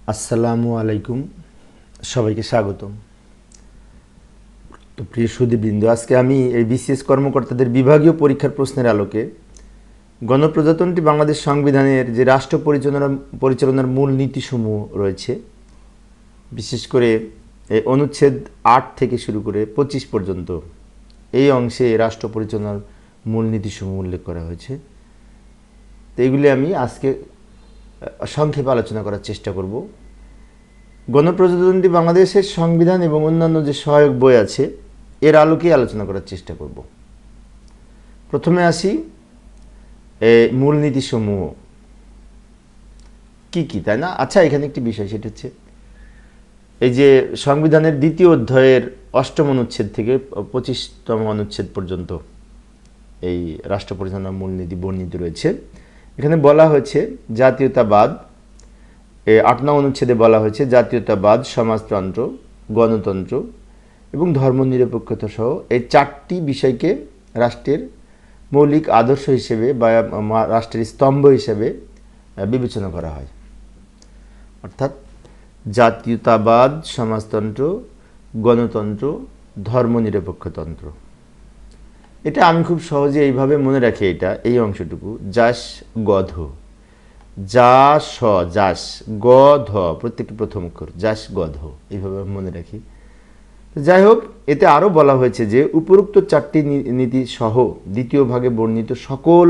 আসসালামু আলাইকুম, সবাইকে স্বাগতম। তো প্রিয় সুধীবৃন্দ, আজকে আমি এই বিসিএস কর্মকর্তাদের বিভাগীয় পরীক্ষার প্রশ্নের আলোকে গণপ্রজাতন্ত্রী বাংলাদেশ সংবিধানের যে রাষ্ট্র পরিচালনার মূল নীতিসমূহ রয়েছে, বিশেষ করে এই অনুচ্ছেদ ৮ থেকে শুরু করে ২৫ পর্যন্ত এই অংশে রাষ্ট্র পরিচালনার মূল নীতিসমূহ উল্লেখ করা হয়েছে। তো এইগুলি আমি আজকে সংক্ষেপে আলোচনা করার চেষ্টা করব। গণপ্রজাতন্ত্রী বাংলাদেশের সংবিধান এবং অন্যান্য যে সহায়ক বই আছে এর আলোকে আলোচনা করার চেষ্টা করব। প্রথমে আসি মূলনীতিসমূহ কি কি, তাই না? আচ্ছা, এখানে একটি বিষয়, সেটা হচ্ছে এই যে সংবিধানের ২য় অধ্যায়ের ৮ম অনুচ্ছেদ থেকে ২৫তম অনুচ্ছেদ পর্যন্ত এই রাষ্ট্র পরিচালনার মূলনীতি বর্ণিত রয়েছে। এখানে বলা হয়েছে জাতীয়তাবাদ, ৮ নং অনুচ্ছেদে বলা হয়েছে জাতীয়তাবাদ, সমাজতন্ত্র, গণতন্ত্র এবং ধর্মনিরপেক্ষতা সহ এই ৪টি বিষয়কে রাষ্ট্রের মৌলিক আদর্শ হিসেবে বা রাষ্ট্রের স্তম্ভ হিসেবে বিবেচনা করা হয়। অর্থাৎ জাতীয়তাবাদ, সমাজতন্ত্র, গণতন্ত্র, ধর্মনিরপেক্ষতন্ত্র। এটা আমি খুব সহজে এইভাবে মনে রাখি, এই অংশটুকু যাস গধ, যা স যাস গধ, প্রত্যেকটি প্রথম অক্ষর যাস গধ, এইভাবে মনে রাখি। যাই হোক, এতে আরও বলা হয়েছে যে উপরোক্ত ৪টি নীতি সহ দ্বিতীয় ভাগে বর্ণিত সকল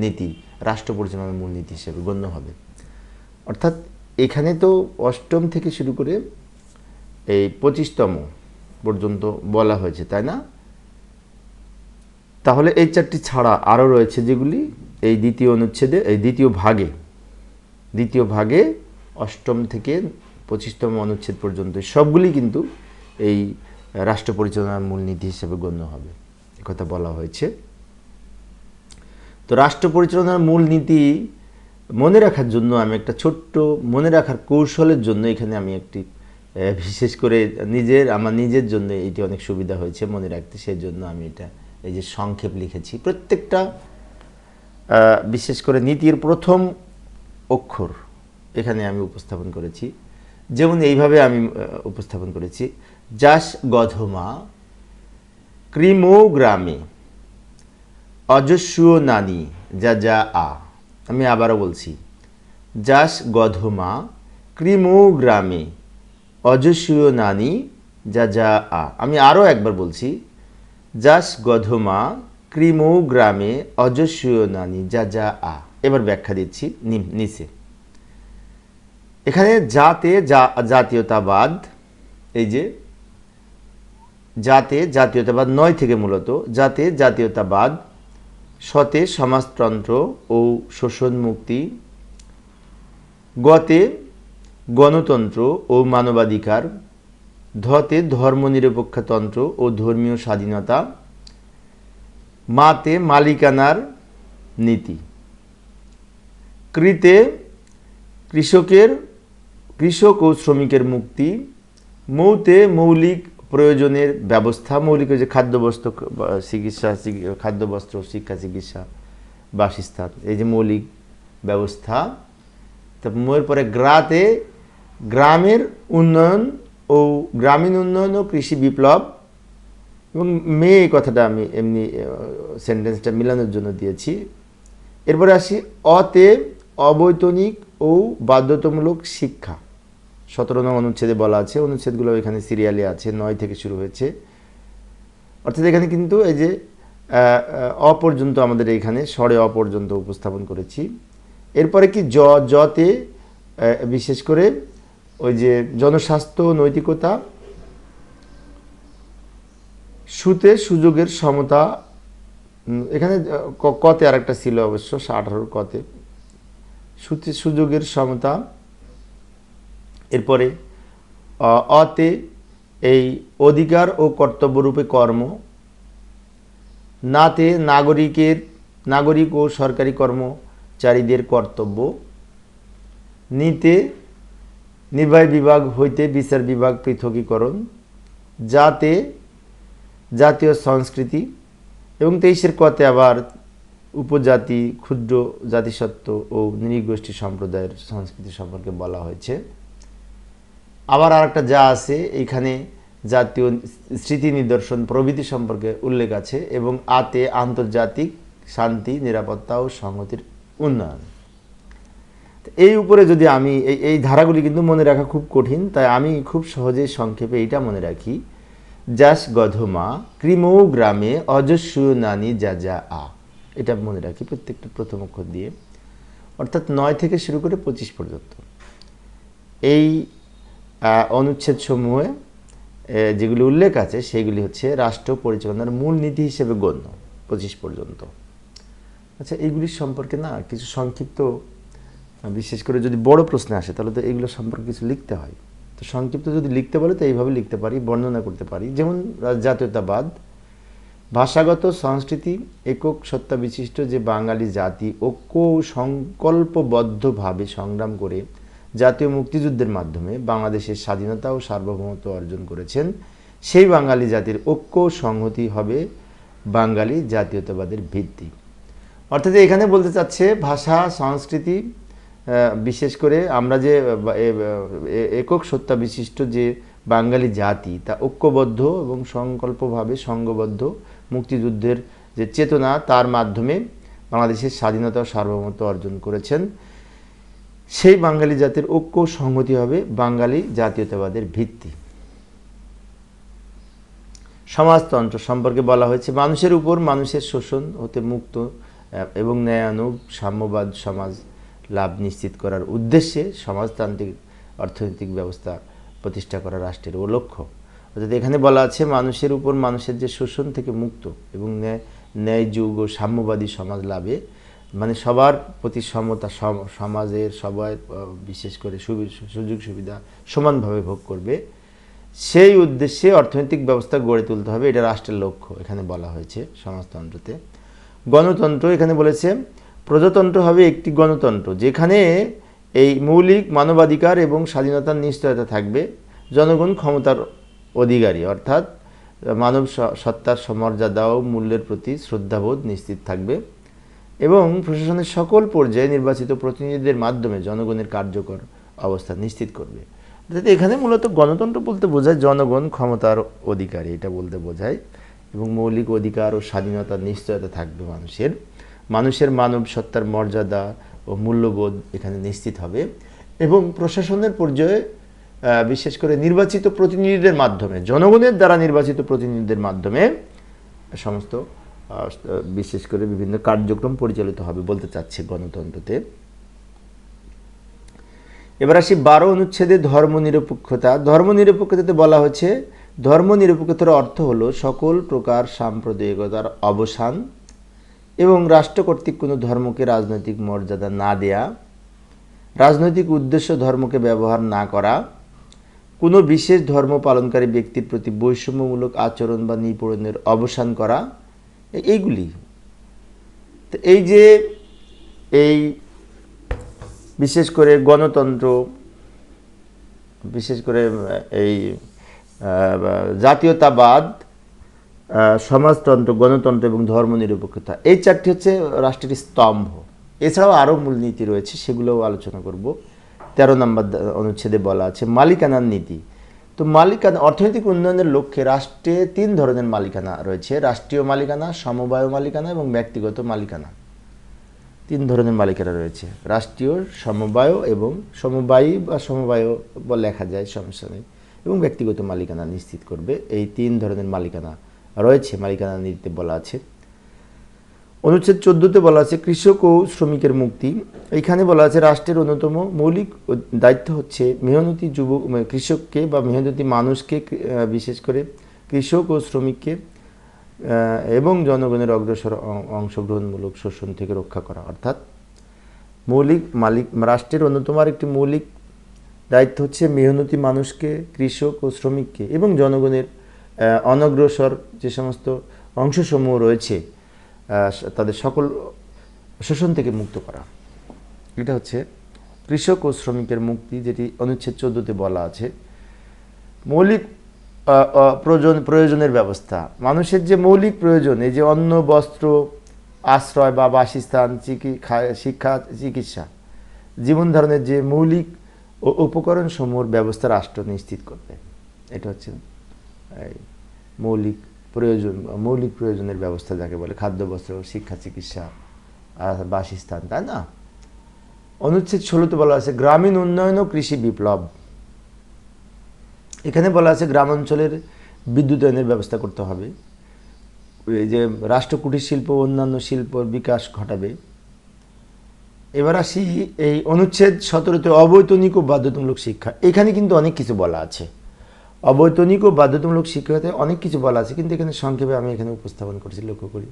নীতি রাষ্ট্র পরিচালনার মূল নীতি হিসেবে গণ্য হবে। অর্থাৎ এখানে তো ৮ম থেকে শুরু করে এই ২৫তম পর্যন্ত বলা হয়েছে, তাই না? তাহলে এই ৪টি ছাড়া আরও রয়েছে যেগুলি এই দ্বিতীয় অনুচ্ছেদে, এই দ্বিতীয় ভাগে ৮ম থেকে ২৫তম অনুচ্ছেদ পর্যন্ত সবগুলি কিন্তু এই রাষ্ট্র পরিচালনার মূলনীতি হিসেবে গণ্য হবে, একথা বলা হয়েছে। তো রাষ্ট্র পরিচালনার মূলনীতি মনে রাখার জন্য আমি একটা ছোট্ট মনে রাখার কৌশলের জন্য এখানে আমি একটি বিশেষ করে আমার নিজের জন্য এটি অনেক সুবিধা হয়েছে মনে রাখতে, সেই জন্য আমি এটা এই যে সংক্ষেপ লিখেছি। প্রত্যেকটা বিশেষ করে নীতির প্রথম অক্ষর এখানে আমি উপস্থাপন করেছি। যেমন এইভাবে আমি উপস্থাপন করেছি, যাস গধমা ক্রিমো গ্রামে অজস্র নানি যা যা আ। আমি আবারও বলছি, যাস গধমা ক্রিমো গ্রামে অজস্র নানি যা যা আ। আমি আরও একবার বলছি, যাস গধমা ক্রিমো গ্রামে অজস্র নানি যা যা আ। এবার ব্যাখ্যা দিচ্ছি নিচে। এখানে যাতে জাতীয়তাবাদ, এই যে যাতে জাতীয়তাবাদ ৯ থেকে মূলত যাতে জাতীয়তাবাদ, সতে সমাজতন্ত্র ও শোষণ মুক্তি, গতে গণতন্ত্র ও মানবাধিকার, ধতে ধর্মনিরপেক্ষতন্ত্র ও ধর্মীয় স্বাধীনতা, মাতে মালিকানার নীতি, কৃতে কৃষক ও শ্রমিকের মুক্তি, মৌতে মৌলিক প্রয়োজনের ব্যবস্থা, মৌলিক যে খাদ্যবস্ত্র, চিকিৎসা, খাদ্যবস্ত্র, শিক্ষা, চিকিৎসা, বাসস্থান, এই যে মৌলিক ব্যবস্থা। তারপর পরে গ্রাতে গ্রামের উন্নয়ন ও গ্রামীণ উন্নয়ন ও কৃষি বিপ্লব, এবং এই কথাটা আমি এমনি সেন্টেন্সটা মিলানোর জন্য দিয়েছি। এরপরে আসি অতে অবৈতনিক ও বাধ্যতামূলক শিক্ষা, ১৭ নং অনুচ্ছেদে বলা আছে। অনুচ্ছেদগুলো এখানে সিরিয়ালে আছে, ৯ থেকে শুরু হয়েছে। অর্থাৎ এখানে কিন্তু এই যে পর্যন্ত আমাদের এইখানে স্বরে পর্যন্ত উপস্থাপন করেছি। এরপরে কি জতে বিশেষ করে ওই যে জনস্বাস্থ্য, নৈতিকতা, সুতে সুযোগের সমতা, এখানে কতে আর একটা ছিল অবশ্য ১৮ কতে, সুতে সুযোগের সমতা। এরপরে অতে এই অধিকার ও কর্তব্যরূপে কর্ম, নাতে নাগরিক ও সরকারি কর্মচারীদের কর্তব্য, নিতে নির্বাহী বিভাগ হইতে বিচার বিভাগ পৃথকীকরণ, যাতে জাতীয় সংস্কৃতি, এবং ২৩-এর কতে আবার উপজাতি, ক্ষুদ্র জাতিসত্ত্ব ও নৃগোষ্ঠী সম্প্রদায়ের সংস্কৃতি সম্পর্কে বলা হয়েছে। আবার আরেকটা যা আছে এইখানে জাতীয় স্মৃতি নিদর্শন প্রভৃতি সম্পর্কে উল্লেখ আছে, এবং আতে আন্তর্জাতিক শান্তি, নিরাপত্তা ও সংহতির উন্নয়ন। এই উপরে যদি আমি এই ধারাগুলি কিন্তু মনে রাখা খুব কঠিন, তাই আমি খুব সহজে সংক্ষেপে এইটা মনে রাখি, যাস গধমা ক্রিমৌ গ্রামে অজস্র নানি যা যা আ, এটা মনে রাখি প্রত্যেকটা প্রথম অক্ষর দিয়ে, অর্থাৎ 9 থেকে শুরু করে 25 পর্যন্ত এই অনুচ্ছেদ সমূহে যেগুলি উল্লেখ আছে সেগুলি হচ্ছে রাষ্ট্র পরিচালনার মূল নীতি হিসেবে গণ্য 25 পর্যন্ত। আচ্ছা, এইগুলির সম্পর্কে না কিছু সংক্ষিপ্ত, বিশেষ করে যদি বড় প্রশ্ন আসে তাহলে তো এগুলো সম্পর্কে কিছু লিখতে হয়। তো সংক্ষিপ্ত যদি লিখতে বলে তো এইভাবে লিখতে পারি, বর্ণনা করতে পারি। যেমন জাতীয়তাবাদ, ভাষাগত সংস্কৃতি একক সত্তা বিশিষ্ট যে বাঙালি জাতি ঐক্য ও সংকল্পবদ্ধভাবে সংগ্রাম করে জাতীয় মুক্তিযুদ্ধের মাধ্যমে বাংলাদেশের স্বাধীনতা ও সার্বভৌমত্ব অর্জন করেছেন, সেই বাঙালি জাতির ঐক্য ও সংহতি হবে বাঙালি জাতীয়তাবাদের ভিত্তি। অর্থাৎ এখানে বলতে চাচ্ছে ভাষা সংস্কৃতি, বিশেষ করে আমরা যে একক সত্তা বিশিষ্ট যে বাঙালি জাতি তা ঐক্যবদ্ধ এবং সংকল্পভাবে সংঘবদ্ধ মুক্তিযুদ্ধের যে চেতনা তার মাধ্যমে বাংলাদেশের স্বাধীনতা ও সার্বভৌমত্ব অর্জন করেছেন, সেই বাঙালি জাতির ঐক্য সংহতি হবে বাঙালি জাতীয়তাবাদের ভিত্তি। সমাজতন্ত্র সম্পর্কে বলা হয়েছে মানুষের উপর মানুষের শোষণ হতে মুক্ত এবং ন্যায়ানুগ সাম্যবাদ সমাজ লাভ নিশ্চিত করার উদ্দেশ্যে সমাজতান্ত্রিক অর্থনৈতিক ব্যবস্থা প্রতিষ্ঠা করা রাষ্ট্রের লক্ষ্য। অর্থাৎ এখানে বলা আছে মানুষের উপর মানুষের যে শোষণ থেকে মুক্ত এবং ন্যায়যুগ ও সাম্যবাদী সমাজ লাভে, মানে সবার প্রতি সমতা, সমাজের সবাই বিশেষ করে সুযোগ সুবিধা সমানভাবে ভোগ করবে, সেই উদ্দেশ্যে অর্থনৈতিক ব্যবস্থা গড়ে তুলতে হবে, এটা রাষ্ট্রের লক্ষ্য এখানে বলা হয়েছে সমাজতন্ত্রতে। গণতন্ত্র এখানে বলেছে প্রজাতন্ত্র হবে একটি গণতন্ত্র যেখানে এই মৌলিক মানবাধিকার এবং স্বাধীনতার নিশ্চয়তা থাকবে, জনগণ ক্ষমতার অধিকারী, অর্থাৎ মানব সত্তার সমর্যাদা ও মূল্যের প্রতি শ্রদ্ধাবোধ নিশ্চিত থাকবে, এবং প্রশাসনের সকল পর্যায়ে নির্বাচিত প্রতিনিধিদের মাধ্যমে জনগণের কার্যকর অবস্থা নিশ্চিত করবে। অর্থাৎ এখানে মূলত গণতন্ত্র বলতে বোঝায় জনগণ ক্ষমতার অধিকারী, এটা বলতে বোঝায়, এবং মৌলিক অধিকার ও স্বাধীনতার নিশ্চয়তা থাকবে মানুষের মানব সত্তার মর্যাদা ও মূল্যবোধ এখানে নিশ্চিত হবে, এবং প্রশাসনের পর্যায়ে বিশেষ করে নির্বাচিত প্রতিনিধিদের মাধ্যমে, জনগণের দ্বারা নির্বাচিত প্রতিনিধিদের মাধ্যমে সমস্ত বিশেষ করে বিভিন্ন কার্যক্রম পরিচালিত হবে বলতে চাচ্ছে গণতন্ত্রতে। এবার আসি 12 অনুচ্ছেদে ধর্মনিরপেক্ষতা। ধর্মনিরপেক্ষতাতে বলা হয়েছে ধর্মনিরপেক্ষতার অর্থ হলো সকল প্রকার সাম্প্রদায়িকতার অবসান এবং রাষ্ট্র কর্তৃক কোনো ধর্মকে রাজনৈতিক মর্যাদা না দেয়া, রাজনৈতিক উদ্দেশ্য ধর্মকে ব্যবহার না করা, কোনো বিশেষ ধর্ম পালনকারী ব্যক্তির প্রতি বৈষম্যমূলক আচরণ বা নিপীড়নের অবসান করা, এইগুলি। তো এই যে এই বিশেষ করে গণতন্ত্র, বিশেষ করে এই জাতীয়তাবাদ, সমাজতন্ত্র, গণতন্ত্র এবং ধর্মনিরপেক্ষতা, এই 4টি হচ্ছে রাষ্ট্রের স্তম্ভ। এছাড়াও আরও মূলনীতি রয়েছে, সেগুলোও আলোচনা করব। 13 নম্বর অনুচ্ছেদে বলা আছে মালিকানার নীতি। তো মালিকানা, অর্থনৈতিক উন্নয়নের লক্ষ্যে রাষ্ট্রে 3 ধরনের মালিকানা রয়েছে: রাষ্ট্রীয় মালিকানা, সমবায় মালিকানা এবং ব্যক্তিগত মালিকানা। 3 ধরনের মালিকানা রয়েছে, রাষ্ট্রীয়, সমবায় এবং সমবায়ী বা সমবায় লেখা যায়, সমস্যা নেই, এবং ব্যক্তিগত মালিকানা নিশ্চিত করবে। এই 3 ধরনের মালিকানা রয়েছে, মালিকানা নীতিতে বলা আছে। অনুচ্ছেদ 14তে বলা আছে কৃষক ও শ্রমিকের মুক্তি। এইখানে বলা আছে রাষ্ট্রের অন্যতম মৌলিক দায়িত্ব হচ্ছে মেহনতি যুবক কৃষককে বা মেহনতি মানুষকে, বিশেষ করে কৃষক ও শ্রমিককে এবং জনগণের অগ্রসর অংশগ্রহণমূলক শোষণ থেকে রক্ষা করা। অর্থাৎ রাষ্ট্রের অন্যতম আরেকটি মৌলিক দায়িত্ব হচ্ছে মেহনতি মানুষকে, কৃষক ও শ্রমিককে এবং জনগণের অনগ্রসর যে সমস্ত অংশসমূহ রয়েছে তাদের সকল শোষণ থেকে মুক্ত করা। এটা হচ্ছে কৃষক ও শ্রমিকের মুক্তি, যেটি অনুচ্ছেদ 14তে বলা আছে। মৌলিক প্রয়োজনের ব্যবস্থা, মানুষের যে মৌলিক প্রয়োজন, এই যে অন্ন, বস্ত্র, আশ্রয় বা বাসস্থান, শিক্ষা, চিকিৎসা, জীবন ধারণের যে মৌলিক ও উপকরণ সমূহের ব্যবস্থা রাষ্ট্র নিশ্চিত করবে। এটা হচ্ছে এই মৌলিক প্রয়োজনের ব্যবস্থা যাকে বলে, খাদ্য, বস্ত্র, শিক্ষা, চিকিৎসা, বাসস্থান, তাই না? অনুচ্ছেদ 16তে বলা আছে গ্রামীণ উন্নয়ন ও কৃষি বিপ্লব। এখানে বলা আছে গ্রামাঞ্চলের বিদ্যুতায়নের ব্যবস্থা করতে হবে, এই যে রাষ্ট্র কুটির শিল্প ও অন্যান্য শিল্পর বিকাশ ঘটাবে। এবার আসি এই অনুচ্ছেদ 17তে অবৈতনিক ও বাধ্যতামূলক শিক্ষা। এখানে কিন্তু অনেক কিছু বলা আছে, অবৈতনিক ও বাধ্যতামূলক শিক্ষাতে অনেক কিছু বলা আছে, কিন্তু এখানে সংক্ষেপে আমি এখানে উপস্থাপন করছি। লক্ষ্য করি,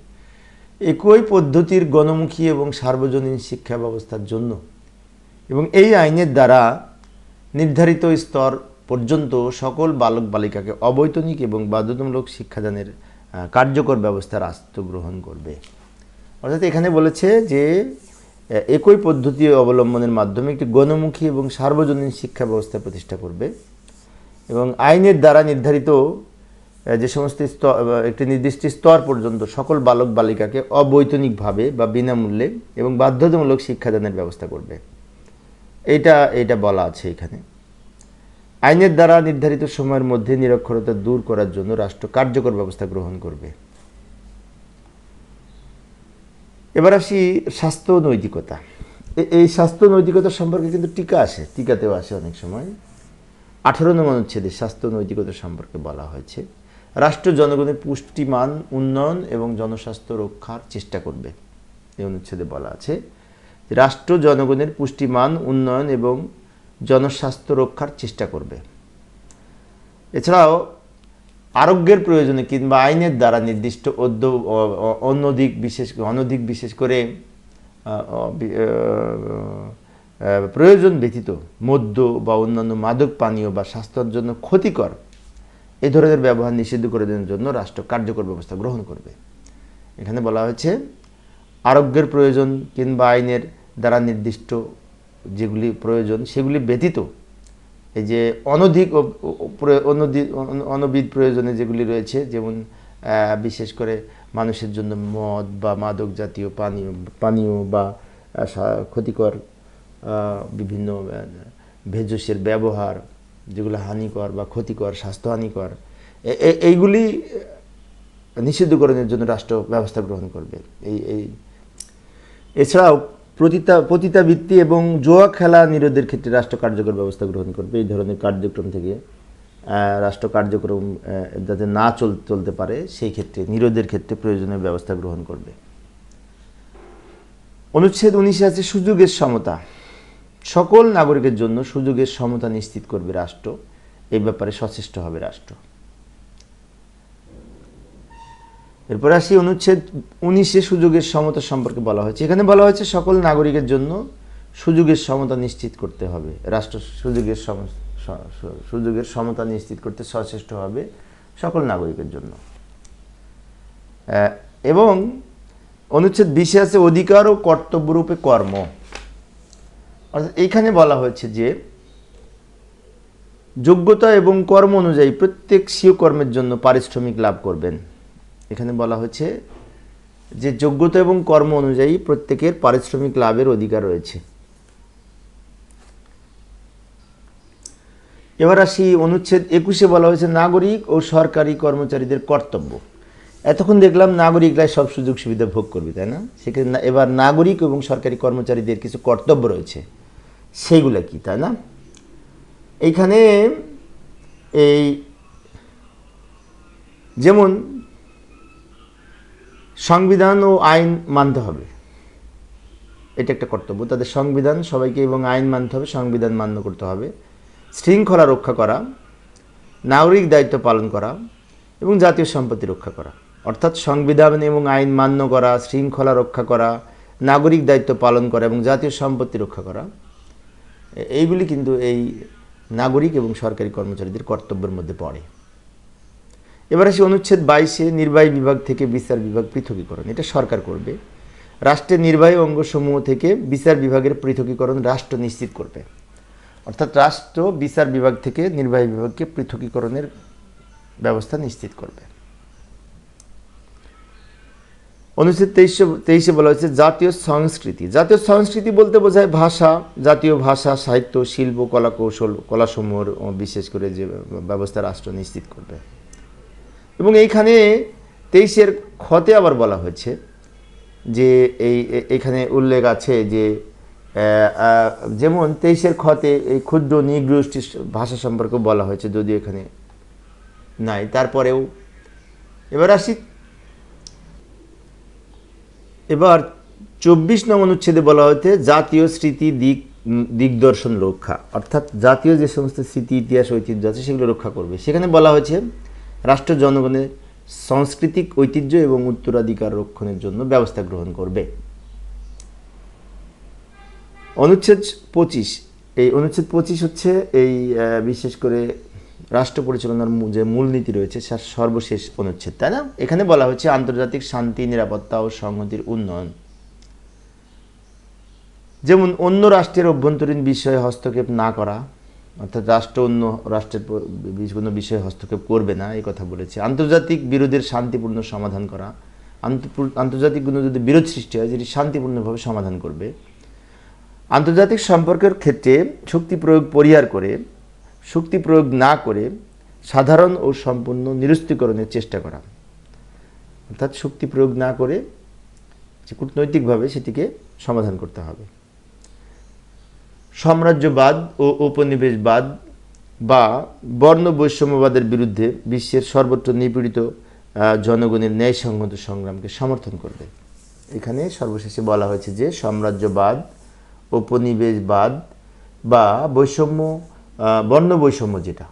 একই পদ্ধতির গণমুখী এবং সার্বজনীন শিক্ষা ব্যবস্থার জন্য এবং এই আইনের দ্বারা নির্ধারিত স্তর পর্যন্ত সকল বালক বালিকাকে অবৈতনিক এবং বাধ্যতামূলক শিক্ষাদানের কার্যকর ব্যবস্থা রাষ্ট্র গ্রহণ করবে। অর্থাৎ এখানে বলেছে যে একই পদ্ধতি অবলম্বনের মাধ্যমে একটি গণমুখী এবং সার্বজনীন শিক্ষা ব্যবস্থা প্রতিষ্ঠা করবে এবং আইনের দ্বারা নির্ধারিত যে সমস্ত একটি নির্দিষ্ট স্তর পর্যন্ত সকল বালক বালিকাকে অবৈতনিকভাবে বা বিনামূল্যে এবং বাধ্যতামূলক শিক্ষাদানের ব্যবস্থা করবে। এটা বলা আছে এখানে। আইনের দ্বারা নির্ধারিত সময়ের মধ্যে নিরক্ষরতা দূর করার জন্য রাষ্ট্র কার্যকর ব্যবস্থা গ্রহণ করবে। এবার আসি স্বাস্থ্য নৈতিকতা। এই স্বাস্থ্য নৈতিকতা সম্পর্কে কিন্তু টিকাতেও আসে অনেক সময়। 18 নং অনুচ্ছেদে স্বাস্থ্য নৈতিকতা সম্পর্কে বলা হয়েছে রাষ্ট্র জনগণের পুষ্টিমান উন্নয়ন এবং জনস্বাস্থ্য রক্ষার চেষ্টা করবে। এই অনুচ্ছেদে বলা আছে রাষ্ট্র জনগণের পুষ্টিমান উন্নয়ন এবং জনস্বাস্থ্য রক্ষার চেষ্টা করবে। এছাড়াও আরোগ্যের প্রয়োজনে কিংবা আইনের দ্বারা নির্দিষ্ট অনধিক বিশেষ করে প্রয়োজন ব্যতীত মদ্য বা অন্যান্য মাদক পানীয় বা স্বাস্থ্যের জন্য ক্ষতিকর এই ধরনের ব্যবহার নিষিদ্ধ করে দেওয়ার জন্য রাষ্ট্র কার্যকর ব্যবস্থা গ্রহণ করবে। এখানে বলা হয়েছে আরোগ্যের প্রয়োজন কিংবা আইনের দ্বারা নির্দিষ্ট যেগুলি প্রয়োজন সেগুলি ব্যতীত এই যে অনবিধ প্রয়োজনে যেগুলি রয়েছে, যেমন বিশেষ করে মানুষের জন্য মদ বা মাদক জাতীয় পানীয় বা ক্ষতিকর বিভিন্ন ভেষজের ব্যবহার যেগুলো হানিকর বা ক্ষতিকর, স্বাস্থ্য হানিকর, এইগুলি নিষিদ্ধকরণের জন্য রাষ্ট্র ব্যবস্থা গ্রহণ করবে। এছাড়াও পতিতাবৃত্তি এবং জুয়া খেলা নিরোধের ক্ষেত্রে রাষ্ট্র কার্যকর ব্যবস্থা গ্রহণ করবে। এই ধরনের কার্যক্রম থেকে রাষ্ট্র কার্যক্রম যাতে না চলতে পারে সেই ক্ষেত্রে নিরোধের ক্ষেত্রে প্রয়োজনীয় ব্যবস্থা গ্রহণ করবে। অনুচ্ছেদ 19 আছে সুযোগের সমতা। সকল নাগরিকের জন্য সুযোগের সমতা নিশ্চিত করবে রাষ্ট্র, এই ব্যাপারে সচেষ্ট হবে রাষ্ট্র। এরপর আসি অনুচ্ছেদ 19-এ সুযোগের সমতা সম্পর্কে বলা হয়েছে। এখানে বলা হয়েছে সকল নাগরিকের জন্য সুযোগের সমতা নিশ্চিত করতে হবে রাষ্ট্র, সুযোগের সমতা নিশ্চিত করতে সচেষ্ট হবে সকল নাগরিকের জন্য। এবং অনুচ্ছেদ 20-এ আছে অধিকার ও কর্তব্যরূপে কর্ম। অর্থাৎ এইখানে বলা হয়েছে যে যোগ্যতা এবং কর্ম অনুযায়ী প্রত্যেক স্বীয় কর্মের জন্য পারিশ্রমিক লাভ করবেন। এখানে বলা হয়েছে যে যোগ্যতা এবং কর্ম অনুযায়ী প্রত্যেকের পারিশ্রমিক লাভের অধিকার রয়েছে। এবার আসি অনুচ্ছেদ 21-এ বলা হয়েছে নাগরিক ও সরকারি কর্মচারীদের কর্তব্য। এতক্ষণ দেখলাম নাগরিকরাই সব সুযোগ সুবিধা ভোগ করবে, তাই না? সেখানে এবার নাগরিক এবং সরকারি কর্মচারীদের কিছু কর্তব্য রয়েছে, সেইগুলো কি, তাই না? এইখানে এই যেমন সংবিধান ও আইন মানতে হবে, এটা একটা কর্তব্য তাদের। সংবিধান সবাইকে এবং আইন মানতে হবে, সংবিধান মান্য করতে হবে। শৃঙ্খলা রক্ষা করা, নাগরিক দায়িত্ব পালন করা এবং জাতীয় সম্পত্তি রক্ষা করা। অর্থাৎ সংবিধান এবং আইন মান্য করা, শৃঙ্খলা রক্ষা করা, নাগরিক দায়িত্ব পালন করা এবং জাতীয় সম্পত্তি রক্ষা করা, এইগুলি কিন্তু এই নাগরিক এবং সরকারি কর্মচারীদের কর্তব্যের মধ্যে পড়ে। এবার আসি অনুচ্ছেদ 22-এ নির্বাহী বিভাগ থেকে বিচার বিভাগ পৃথকীকরণ। এটা সরকার করবে। রাষ্ট্রের নির্বাহী অঙ্গসমূহ থেকে বিচার বিভাগের পৃথকীকরণ রাষ্ট্র নিশ্চিত করবে। অর্থাৎ রাষ্ট্র বিচার বিভাগ থেকে নির্বাহী বিভাগকে পৃথকীকরণের ব্যবস্থা নিশ্চিত করবে। অনুচ্ছেদ 23-এ বলা হয়েছে জাতীয় সংস্কৃতি। জাতীয় সংস্কৃতি বলতে বোঝায় ভাষা, জাতীয় ভাষা, সাহিত্য, শিল্প, কলা কৌশল, কলাসমূহের বিশেষ করে যে ব্যবস্থা রাষ্ট্র নিশ্চিত করবে। এবং এইখানে 23-এর খতে আবার বলা হয়েছে যে এইখানে উল্লেখ আছে যে যেমন 23-এর খতে এই ক্ষুদ্র নৃগোষ্ঠী ভাষা সম্পর্কে বলা হয়েছে, যদিও এখানে নাই, তারপরেও এবার আসি। এবার 24 নং অনুচ্ছেদে বলা হয়েছে জাতীয় স্মৃতি দিগদর্শন রক্ষা, অর্থাৎ জাতীয় যে সমস্ত স্মৃতি, ইতিহাস, ঐতিহ্য আছে সেগুলো রক্ষা করবে। সেখানে বলা হয়েছে রাষ্ট্র জনগণের সাংস্কৃতিক ঐতিহ্য এবং উত্তরাধিকার রক্ষণের জন্য ব্যবস্থা গ্রহণ করবে। অনুচ্ছেদ 25, এই অনুচ্ছেদ 25 হচ্ছে এই বিশেষ করে রাষ্ট্র পরিচালনার যে মূলনীতি রয়েছে তার সর্বশেষ অনুচ্ছেদ, তাই না? এখানে বলা হচ্ছে আন্তর্জাতিক শান্তি, নিরাপত্তা ও সংহতির উন্নয়ন। যেমন অন্য রাষ্ট্রের অভ্যন্তরীণ বিষয়ে হস্তক্ষেপ না করা, অর্থাৎ রাষ্ট্র অন্য রাষ্ট্রের কোনো বিষয়ে হস্তক্ষেপ করবে না, এই কথা বলেছে। আন্তর্জাতিক বিরোধের শান্তিপূর্ণ সমাধান করা, আন্তর্জাতিক কোনো যদি বিরোধ সৃষ্টি হয় যেটি শান্তিপূর্ণভাবে সমাধান করবে। আন্তর্জাতিক সম্পর্কের ক্ষেত্রে শক্তি প্রয়োগ পরিহার করে, শক্তি প্রয়োগ না করে সাধারণ ও সম্পূর্ণ নিরস্ত্রীকরণের চেষ্টা করা, অর্থাৎ শক্তি প্রয়োগ না করে যে কূটনৈতিকভাবে সেটিকে সমাধান করতে হবে। সাম্রাজ্যবাদ ও উপনিবেশবাদ বা বর্ণ বৈষম্যবাদের বিরুদ্ধে বিশ্বের সর্বত্র নিপীড়িত জনগণের ন্যায়সঙ্গত সংগ্রামকে সমর্থন করবে। এখানে সর্বশেষে বলা হয়েছে যে সাম্রাজ্যবাদ, উপনিবেশবাদ বা বৈষম্য, বর্ণ বৈষম্য যেটা,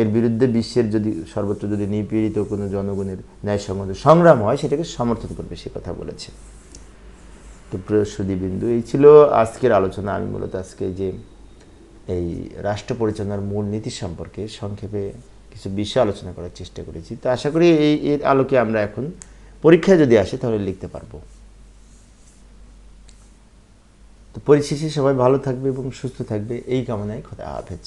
এর বিরুদ্ধে বিশ্বের যদি সর্বত্র যদি নিপীড়িত কোনো জনগণের ন্যায়সঙ্গত সংগ্রাম হয় সেটাকে সমর্থন করবে, সে কথা বলেছে। তো প্রিয় সুধীবৃন্দু, এই ছিল আজকের আলোচনা। আমি মূলত আজকে যে এই রাষ্ট্র পরিচালনার মূলনীতি সম্পর্কে সংক্ষেপে কিছু বিষয় আলোচনা করার চেষ্টা করেছি। তো আশা করি এর আলোকে আমরা এখন পরীক্ষায় যদি আসে তাহলে লিখতে পারবো। তো পরিশেষে সবাই ভালো থাকবে এবং সুস্থ থাকবে এই কামনায় খোদা হাফেজ।